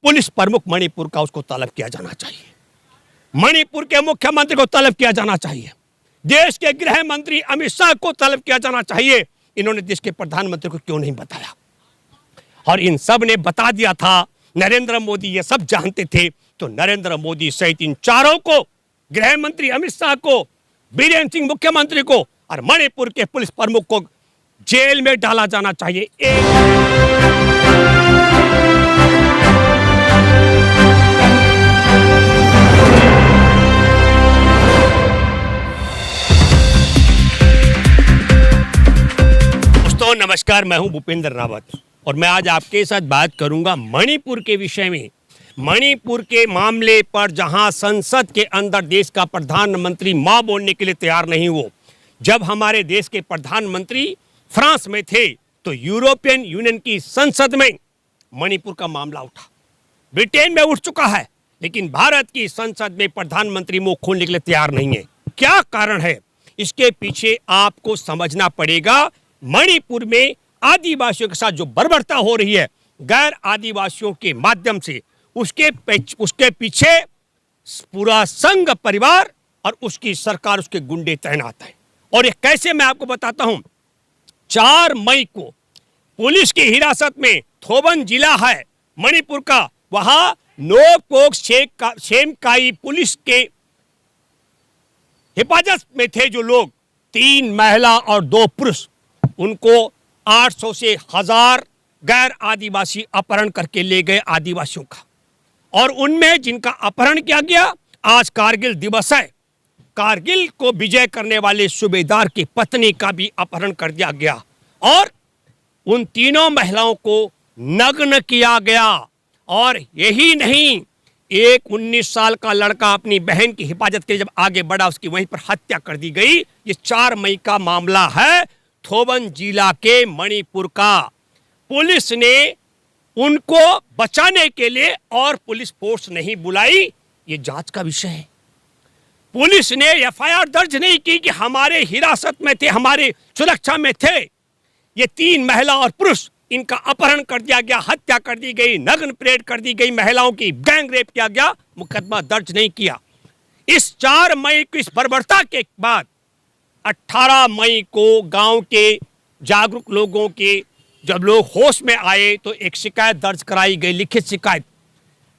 Police प्रमुख मणिपुर का उसको तलब किया जाना चाहिए, मणिपुर के मुख्यमंत्री को तलब किया जाना चाहिए, देश के गृह मंत्री अमित शाह को तलब किया जाना चाहिए। इन्होंने देश के प्रधानमंत्री को क्यों नहीं बताया? और इन सब ने बता दिया था, नरेंद्र मोदी ये सब जानते थे, तो नरेंद्र मोदी सहित इन चारों को, गृह मंत्री अमित शाह को, बीरेन सिंह मुख्यमंत्री को और मणिपुर के पुलिस प्रमुख को जेल में डाला जाना चाहिए। दोस्तों नमस्कार, मैं हूं भूपेंद्र रावत और मैं आज आपके साथ बात करूंगा मणिपुर के विषय में। मणिपुर के मामले पर जहां संसद के अंदर देश का प्रधानमंत्री मां बोलने के लिए तैयार नहीं हुआ। जब हमारे देश के प्रधानमंत्री फ्रांस में थे तो यूरोपियन यूनियन की संसद में मणिपुर का मामला उठा। ब्रिटेन में उठ चुका है, लेकिन भारत की संसद में प्रधानमंत्री मुंह खोलने के लिए तैयार नहीं है। क्या कारण है? इसके पीछे आपको समझना पड़ेगा। मणिपुर में आदिवासियों के साथ जो बर्बरता हो रही है, गैर आदिवासियों के माध्यम से, उसके पीछे पूरा संघ परिवार और उसकी सरकार, उसके गुंडे तैनात है। और ये कैसे, मैं आपको बताता हूं। 4 मई को पुलिस की हिरासत में थोबन जिला है मणिपुर का, वहां नोकपोक शेमकाई पुलिस के हिफाजत में थे जो लोग, 3 महिला और 2 पुरुष, उनको 800 से 1000 गैर आदिवासी अपहरण करके ले गए आदिवासियों का। और उनमें जिनका अपहरण किया गया, आज कारगिल दिवस है, कारगिल को विजय करने वाले सूबेदार की पत्नी का भी अपहरण कर दिया गया। और उन तीनों महिलाओं को नग्न किया गया। और यही नहीं, एक 19 साल का लड़का अपनी बहन की हिफाजत के लिए जब आगे बढ़ा, उसकी वहीं पर हत्या कर दी गई। ये 4 मई का मामला है, थोबन जिला के मणिपुर का। पुलिस ने उनको बचाने के लिए और पुलिस फोर्स नहीं बुलाई, ये जांच का विषय है। पुलिस ने एफआईआर दर्ज नहीं की कि हमारे हिरासत में थे, हमारे सुरक्षा में थे ये 3 महिला और पुरुष, इनका अपहरण कर दिया गया, हत्या कर दी गई, नग्न परेड कर दी गई, महिलाओं की गैंग रेप किया गया, मुकदमा दर्ज नहीं किया। इस 4 मई की इस बर्बरता के बाद 18 मई को गांव के जागरूक लोगों के, जब लोग होश में आए तो एक शिकायत दर्ज कराई गई, लिखित शिकायत।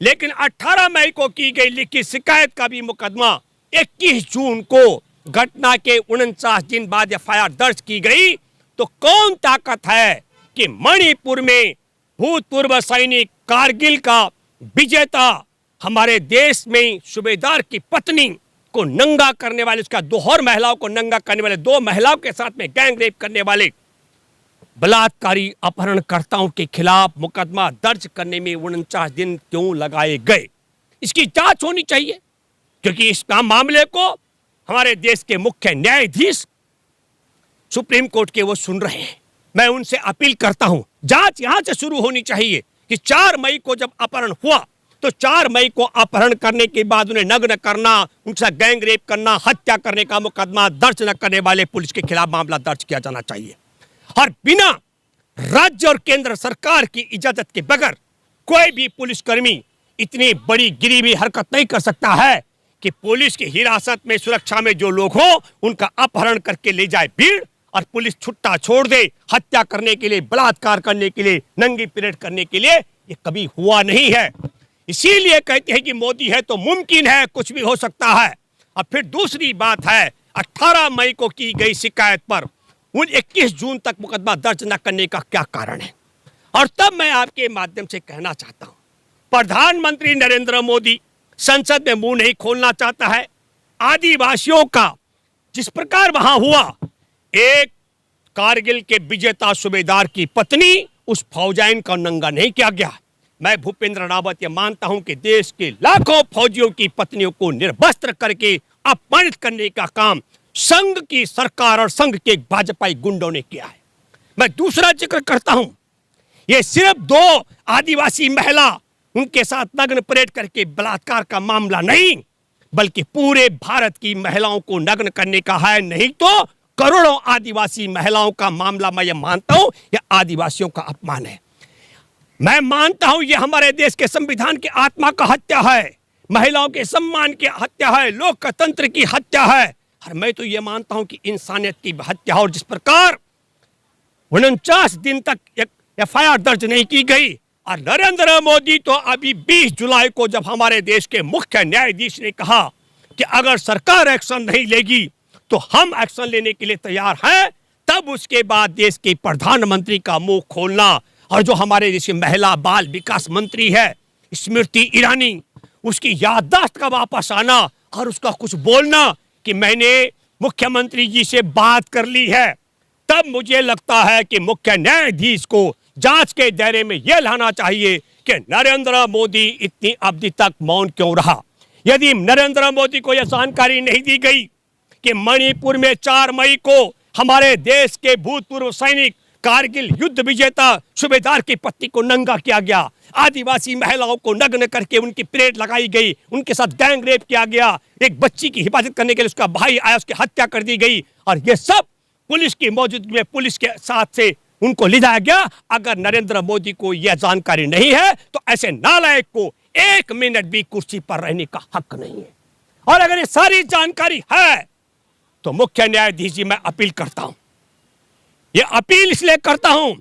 लेकिन 18 मई को की गई लिखित शिकायत का भी मुकदमा 21 जून को, घटना के 49 दिन बाद एफआईआर दर्ज की गई। तो कौन ताकत है कि मणिपुर में भूतपूर्व सैनिक, कारगिल का विजेता, हमारे देश में सूबेदार की पत्नी को नंगा करने वाले, उसका 2 और महिलाओं को नंगा करने वाले, 2 महिलाओं के साथ में गैंग रेप करने वाले बलात्कारी अपहरणकर्ताओं के खिलाफ मुकदमा दर्ज करने में 49 दिन क्यों लगाए गए? इसकी जांच होनी चाहिए, क्योंकि इस मामले को हमारे देश के मुख्य न्यायाधीश सुप्रीम कोर्ट के वो सुन रहे हैं। मैं उनसे अपील करता हूं, जांच यहां से शुरू होनी चाहिए कि 4 मई को जब अपहरण हुआ तो 4 मई को अपहरण करने के बाद उन्हें नग्न करना, उनसे गैंग रेप करना, हत्या करने का मुकदमा दर्ज न करने वाले पुलिस के खिलाफ मामला दर्ज किया जाना चाहिए। और बिना राज्य और केंद्र सरकार की इजाजत के बगैर कोई भी पुलिसकर्मी इतनी बड़ी गिरी हुई हरकत नहीं कर सकता है कि पुलिस की हिरासत में, सुरक्षा में जो लोग हो, उनका अपहरण करके ले जाए भीड़ और पुलिस छुट्टा छोड़ दे, हत्या करने के लिए, बलात्कार करने के लिए, नंगी परेड करने के लिए। ये कभी हुआ नहीं है। इसीलिए कहते हैं कि मोदी है तो मुमकिन है, कुछ भी हो सकता है। अब फिर दूसरी बात है, 18 मई को की गई शिकायत पर 21 जून तक मुकदमा दर्ज न करने का क्या कारण है? और तब मैं आपके माध्यम से कहना चाहता हूं, प्रधानमंत्री नरेंद्र मोदी संसद में मुंह नहीं खोलना चाहता है। आदिवासियों का जिस प्रकार वहां हुआ, एक कारगिल के विजेता सूबेदार की पत्नी, उस फौजाइन का नंगा नहीं किया गया। मैं भूपेंद्र रावत ये मानता हूं कि देश के लाखों फौजियों की पत्नियों को निर्वस्त्र करके अपमानित करने का काम संघ की सरकार और संघ के भाजपाई गुंडों ने किया है। मैं दूसरा जिक्र करता हूं, ये सिर्फ 2 आदिवासी महिला, उनके साथ नग्न परेड करके बलात्कार का मामला नहीं, बल्कि पूरे भारत की महिलाओं को नग्न करने का है। नहीं तो करोड़ों आदिवासी महिलाओं का मामला। मैं ये मानता हूं यह आदिवासियों का अपमान है। मैं मानता हूं ये हमारे देश के संविधान की आत्मा का हत्या है, महिलाओं के सम्मान की हत्या है, लोकतंत्र की हत्या है। और मैं तो ये मानता हूं कि इंसानियत की हत्या है। और जिस प्रकार 49 दिन तक FIR दर्ज नहीं की गई, और नरेंद्र मोदी तो अभी 20 जुलाई को जब हमारे देश के मुख्य न्यायाधीश ने कहा कि अगर सरकार एक्शन नहीं लेगी तो हम एक्शन लेने के लिए तैयार हैं, तब उसके बाद देश के प्रधानमंत्री का मुंह खोलना और जो हमारे देश की महिला बाल विकास मंत्री है स्मृति ईरानी, उसकी याददाश्त का वापस आना और उसका कुछ बोलना कि मैंने मुख्यमंत्री जी से बात कर ली है, तब मुझे लगता है कि मुख्य न्यायाधीश को जांच के दायरे में यह लाना चाहिए कि नरेंद्र मोदी इतनी अवधि तक मौन क्यों रहा। यदि नरेंद्र मोदी को यह जानकारी नहीं दी गई कि मणिपुर में 4 मई को हमारे देश के भूतपूर्व सैनिक कारगिल युद्ध विजेता सूबेदार की पत्नी को नंगा किया गया, आदिवासी महिलाओं को नग्न करके उनकी परेड लगाई गई, उनके साथ गैंग रेप किया गया, एक बच्ची की हिफाजत करने के लिए उसका भाई आया, उसकी हत्या कर दी गई, और ये सब पुलिस की मौजूदगी में पुलिस के साथ से उनको ले जाया गया। अगर नरेंद्र मोदी को यह जानकारी नहीं है तो ऐसे नालायक को 1 मिनट भी कुर्सी पर रहने का हक नहीं है। और अगर ये सारी जानकारी है तो मुख्य न्यायाधीश जी, मैं अपील करता हूं, ये अपील इसलिए करता हूं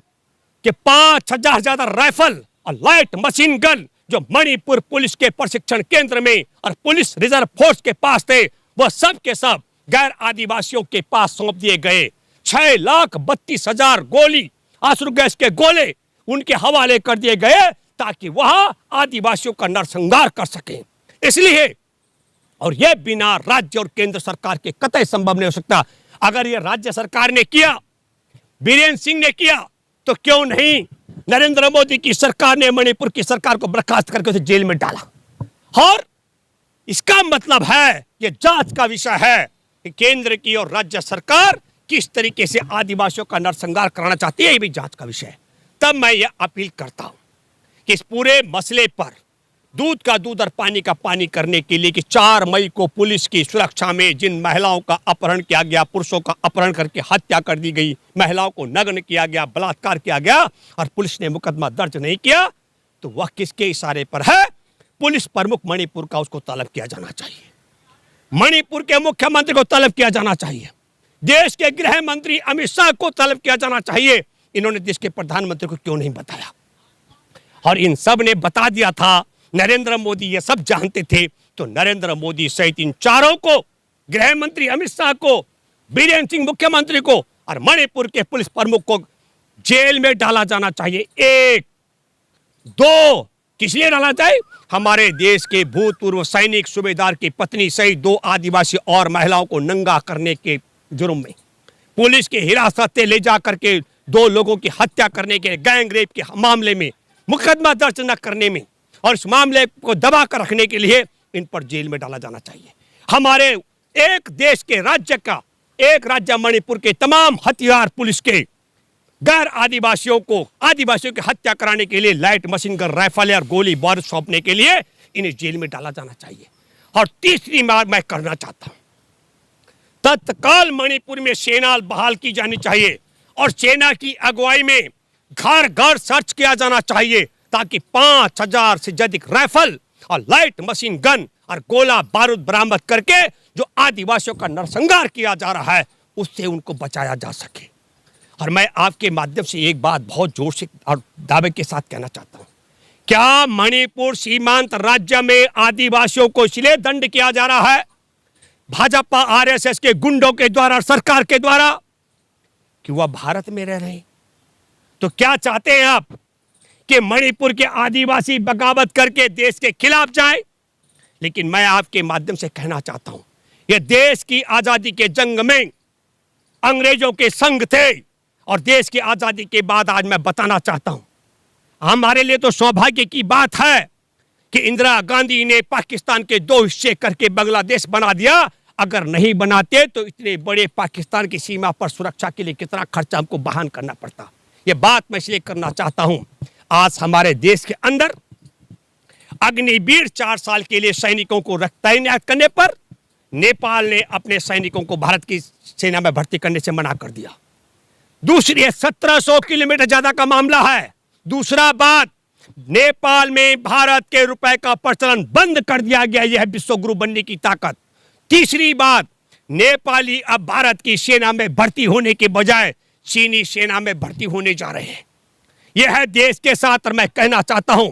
कि 5000 से ज्यादा राइफल और लाइट मशीन गन जो मणिपुर पुलिस के प्रशिक्षण केंद्र में और पुलिस रिजर्व फोर्स के पास थे, वह सब के सब गैर आदिवासियों के पास सौंप दिए गए। 6,32,000 गोली आंसू गैस के गोले उनके हवाले कर दिए गए ताकि वह आदिवासियों का नरसंहार कर सके। इसलिए, और यह बिना राज्य और केंद्र सरकार के कतई संभव नहीं हो सकता। अगर यह राज्य सरकार ने किया, बीरेन सिंह ने किया, तो क्यों नहीं नरेंद्र मोदी की सरकार ने मणिपुर की सरकार को बर्खास्त करके उसे जेल में डाला। और इसका मतलब है यह जांच का विषय है कि केंद्र की और राज्य सरकार किस तरीके से आदिवासियों का नरसंहार कराना चाहती है, यह भी जांच का विषय है। तब मैं यह अपील करता हूं कि इस पूरे मसले पर दूध का दूध और पानी का पानी करने के लिए कि 4 मई को पुलिस की सुरक्षा में जिन महिलाओं का अपहरण किया गया, पुरुषों का अपहरण करके हत्या कर दी गई, महिलाओं को नग्न किया गया, बलात्कार किया गया और पुलिस ने मुकदमा दर्ज नहीं किया, तो वह किसके इशारे पर है? पुलिस प्रमुख मणिपुर का, उसको तलब किया जाना चाहिए। मणिपुर के मुख्यमंत्री को तलब किया जाना चाहिए। देश के गृह मंत्री अमित शाह को तलब किया जाना चाहिए। इन्होंने देश के प्रधानमंत्री को क्यों नहीं बताया? और इन सब ने बता दिया था, नरेंद्र मोदी ये सब जानते थे, तो नरेंद्र मोदी सहित इन चारों को, गृह मंत्री अमित शाह को, बीरेन सिंह मुख्यमंत्री को और मणिपुर के पुलिस प्रमुख को जेल में डाला जाना चाहिए। 1, 2 किस लिए डालना चाहिए? हमारे देश के भूतपूर्व सैनिक सूबेदार की पत्नी सहित 2 आदिवासी और महिलाओं को नंगा करने के जुर्म में, पुलिस की हिरासत से ले जाकर के 2 लोगों की हत्या करने के गैंग रेप के मामले में मुकदमा दर्ज न करने में और इस मामले को दबा कर रखने के लिए इन पर जेल में डाला जाना चाहिए। हमारे एक देश के राज्य का, एक राज्य मणिपुर के तमाम हथियार पुलिस के गैर आदिवासियों को, आदिवासियों की हत्या कराने के लिए लाइट मशीन गन, राइफल और गोली बारूद सौंपने के लिए इन्हें जेल में डाला जाना चाहिए। और तीसरी बात मैं करना चाहता हूं, तत्काल मणिपुर में सेना बहाल की जानी चाहिए और सेना की अगुवाई में घर घर सर्च किया जाना चाहिए ताकि 5000 से अधिक राइफल और लाइट मशीन गन और गोला बारूद बरामद करके जो आदिवासियों का नरसंहार किया जा रहा है उससे उनको बचाया जा सके। और मैं आपके माध्यम से एक बात बहुत जोर से और दावे के साथ कहना चाहता हूं, क्या मणिपुर सीमांत राज्य में आदिवासियों को इसलिए दंड किया जा रहा है भाजपा आरएसएस के गुंडों के द्वारा, सरकार के द्वारा, कि वह भारत में रह रहे हैं? तो क्या चाहते हैं आप कि मणिपुर के आदिवासी बगावत करके देश के खिलाफ जाए? लेकिन मैं आपके माध्यम से कहना चाहता हूं, यह देश की आजादी के जंग में अंग्रेजों के संग थे और देश की आजादी के बाद आज मैं बताना चाहता हूं, हमारे लिए तो सौभाग्य की बात है कि इंदिरा गांधी ने पाकिस्तान के 2 हिस्से करके बांग्लादेश बना दिया। अगर नहीं बनाते तो इतने बड़े पाकिस्तान की सीमा पर सुरक्षा के लिए कितना खर्चा हमको बहन करना पड़ता। यह बात मैं इसलिए करना चाहता हूं, आज हमारे देश के अंदर अग्निवीर 4 साल के लिए सैनिकों को तैनात करने पर नेपाल ने अपने सैनिकों को भारत की सेना में भर्ती करने से मना कर दिया। दूसरी 1700 किलोमीटर ज्यादा का मामला है। दूसरा बात, नेपाल में भारत के रुपए का प्रचलन बंद कर दिया गया। यह है विश्व गुरु बनने की ताकत। तीसरी बात, नेपाली अब भारत की सेना में भर्ती होने के बजाय चीनी सेना में भर्ती होने जा रहे हैं। यह है देश के साथ, और मैं कहना चाहता हूं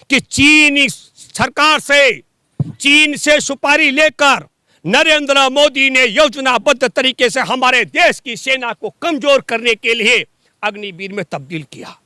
कि चीनी सरकार से, चीन से सुपारी लेकर नरेंद्र मोदी ने योजनाबद्ध तरीके से हमारे देश की सेना को कमजोर करने के लिए अग्निवीर में तब्दील किया।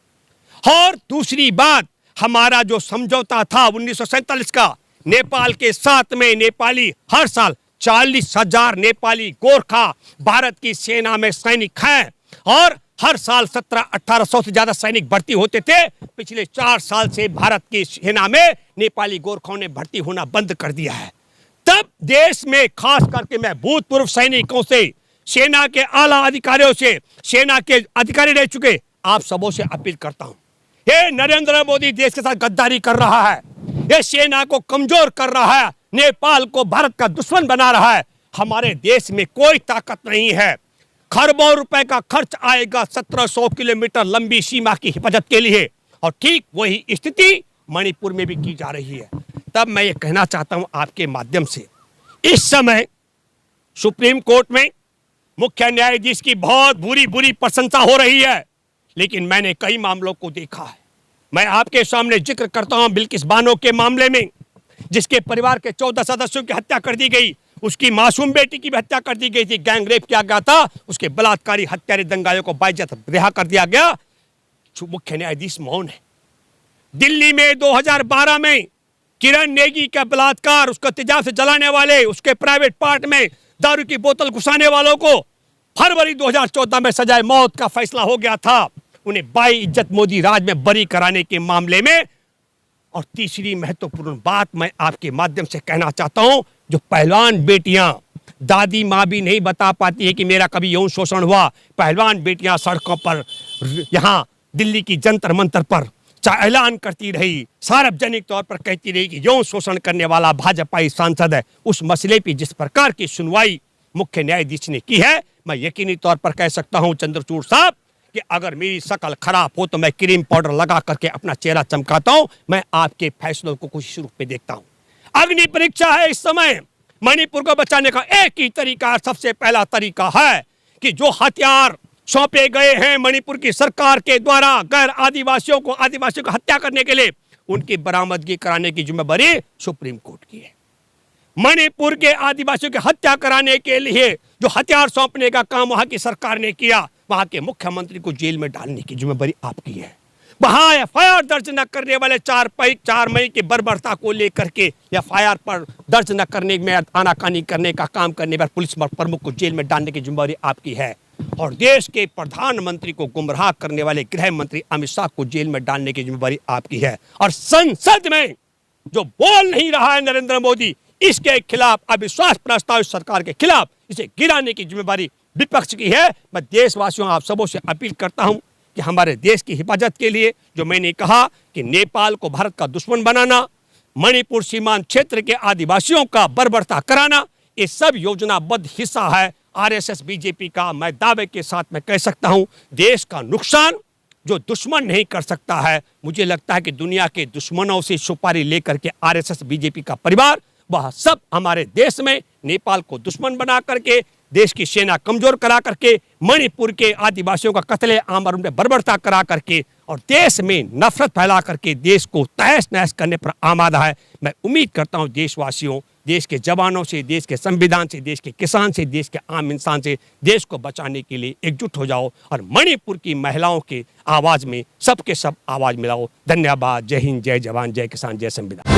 और दूसरी बात, हमारा जो समझौता था 1947 का नेपाल के साथ में, नेपाली हर साल 40,000 नेपाली गोरखा भारत की सेना में सैनिक हैं और हर साल 1700-1800 से ज्यादा सैनिक भर्ती होते थे। पिछले 4 साल से भारत की सेना में नेपाली गोरखाओं ने भर्ती होना बंद कर दिया है। तब देश में खास करके मैं भूतपूर्व सैनिकों से, सेना के आला अधिकारियों से, सेना के अधिकारी रह चुके आप सबों से अपील करता हूं, ये नरेंद्र मोदी देश के साथ गद्दारी कर रहा है, ये सेना को कमजोर कर रहा है, नेपाल को भारत का दुश्मन बना रहा है। हमारे देश में कोई ताकत नहीं है। खरबों रुपए का खर्च आएगा 1700 किलोमीटर लंबी सीमा की हिफाजत के लिए, और ठीक वही स्थिति मणिपुर में भी की जा रही है। तब मैं ये कहना चाहता हूं आपके माध्यम से, इस समय सुप्रीम कोर्ट में मुख्य न्यायाधीश की बहुत बुरी प्रशंसा हो रही है, लेकिन मैंने कई मामलों को देखा है। मैं आपके सामने जिक्र करता हूं बिल्किस बानो के मामले में, जिसके परिवार के 14 सदस्यों की हत्या कर दी गई, उसकी मासूम बेटी की भी हत्या कर दी गई थी, गैंग रेप किया गया था, उसके बलात्कारी हत्यारे दंगाइयों को बाइज्जत रिहा कर दिया गया। मुख्य न्यायाधीश मौन है। दिल्ली में 2012 में किरण नेगी का बलात्कार, उसको तेजाब से जलाने वाले, उसके प्राइवेट पार्ट में दारू की बोतल घुसाने वालों को फरवरी 2014 में सजाए मौत का फैसला हो गया था, उन्हें बाइज्जत मोदी राज में बरी कराने के मामले में। और तीसरी महत्वपूर्ण बात मैं आपके माध्यम से कहना चाहता हूं, जो पहलवान बेटियां, दादी माँ भी नहीं बता पाती है कि मेरा कभी यौन शोषण हुआ, पहलवान बेटियां सड़कों पर, यहां दिल्ली की जंतर मंतर पर ऐलान करती रही, सार्वजनिक तौर पर कहती रही कि यौन शोषण करने वाला भाजपाई सांसद है। उस मसले पर जिस प्रकार की सुनवाई मुख्य न्यायाधीश ने की है, मैं यकीनी तौर पर कह सकता हूं चंद्रचूड़ साहब कि अगर मेरी शक्ल खराब हो तो मैं क्रीम पाउडर लगा करके अपना चेहरा चमकाता हूं। मैं आपके फैसलों को कुछ रूप में देखता हूं। अग्नि परीक्षा है इस समय। मणिपुर को बचाने का एक ही तरीका, सबसे पहला तरीका है कि जो हथियार सौंपे गए हैं मणिपुर की सरकार के द्वारा गैर आदिवासियों को हत्या करने के लिए, उनकी बरामदगी कराने की जिम्मेदारी सुप्रीम कोर्ट की है। मणिपुर के आदिवासियों की हत्या कराने के लिए जो हथियार सौंपने का काम वहां की सरकार ने किया, वहां के मुख्यमंत्री को जेल में डालने की जिम्मेदारी आपकी है। वहां एफआईआर दर्ज न करने वाले 4 मई की बर्बरता को लेकर के एफआईआर पर दर्ज न करने में, आनाकानी करने का काम करने पर पुलिस प्रमुख को जेल में डालने की जिम्मेदारी आपकी है। और देश के प्रधानमंत्री को गुमराह करने वाले गृह मंत्री अमित शाह को जेल में डालने की जिम्मेदारी आपकी है। और संसद में जो बोल नहीं रहा है नरेंद्र मोदी, इसके खिलाफ अविश्वास प्रस्ताव सरकार के खिलाफ, इसे गिराने की जिम्मेदारी विपक्ष की है। मैं देशवासियों आप सबों से अपील करता हूं कि हमारे देश की हिफाजत के लिए, जो मैंने कहा कि नेपाल को भारत का दुश्मन बनाना, मणिपुर सीमांत क्षेत्र के आदिवासियों का बर्बरता कराना, ये सब योजनाबद्ध हिस्सा है आरएसएस बीजेपी का। मैं दावे के साथ मैं कह सकता हूं, देश का नुकसान जो दुश्मन नहीं कर सकता है, मुझे लगता है कि दुनिया के दुश्मनों से सुपारी लेकर के आरएसएस बीजेपी का परिवार, वह सब हमारे देश में नेपाल को दुश्मन बना करके, देश की सेना कमजोर करा करके, मणिपुर के आदिवासियों का कत्ले आम और उनमें बर्बरता करा करके और देश में नफरत फैला करके देश को तहस नहस करने पर आमादा है। मैं उम्मीद करता हूं देशवासियों, देश के जवानों से, देश के संविधान से, देश के किसान से, देश के आम इंसान से, देश को बचाने के लिए एकजुट हो जाओ और मणिपुर की महिलाओं के आवाज में सबके सब आवाज मिलाओ। धन्यवाद। जय हिंद, जय जवान, जय किसान, जय संविधान।